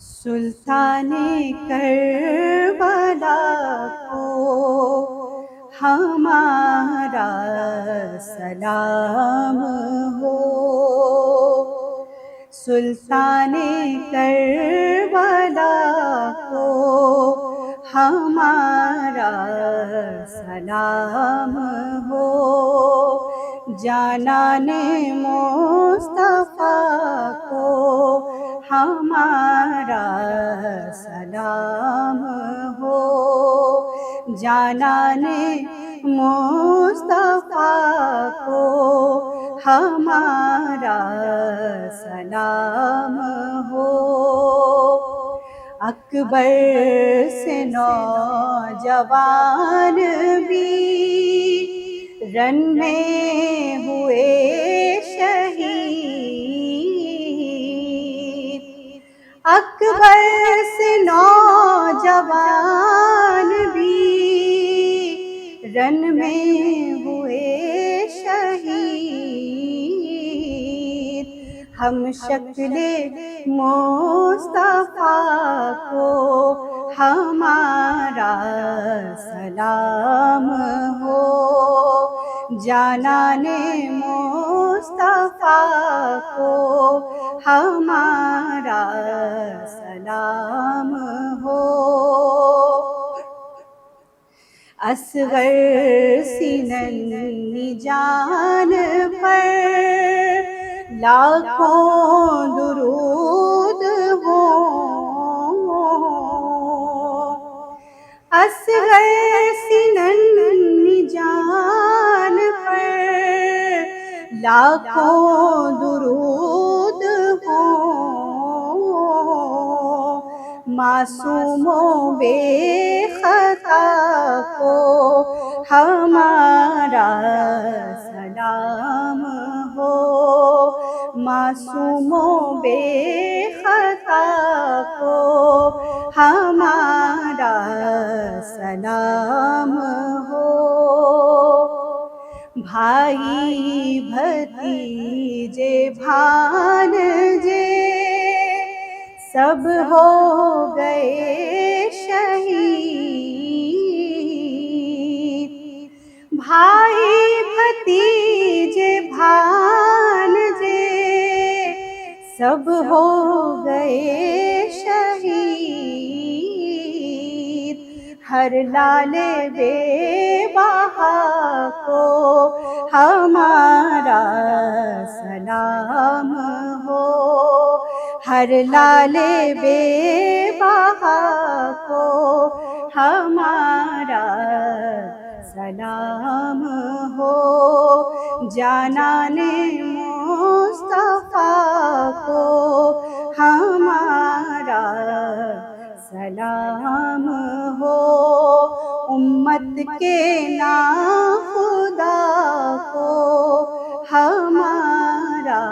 سلطان کربلا کو ہمارا سلام ہو، سلطان کربلا کو ہمارا سلام ہو، جانان مصطفیٰ کو ہمارا سلام ہو، جانان مصطفیٰ کو ہمارا سلام ہو۔ اکبر سے نوجوان بھی رن میں ہوئے شہید، اکبر سے نوجوان بھی رن میں ہوئے شہید، ہم شکل مصطفیٰ کو ہمارا سلام ہو، جانان مصطفیٰ کو ہمارا سلام ہو۔ اصغر سینن جان پر لاکھوں درود ہوں، اصغر سینن جان پر لاکھوں درود ہوں، معصوم و بے خطا کو ہمارا سلام ہو، معصوم و بے خطا کو ہمارا سلام ہو، بھائی بھتیجے بھانجے سب ہو گئے شہید، بھائی بھتیجے بھانجے سب ہو گئے شہید، ہر لال بے بہا کو ہمارا سلام ہو، ہر لال بے بہا کو ہمارا سلام ہو، جانان مصطفیٰ کو ہمارا سلام ہو، امت کے ناخدا کو ہمارا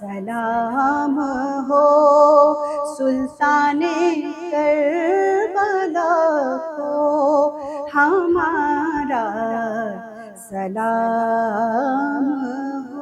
سلام ہو، سلطان کربلا کو ہمارا سلام ہو۔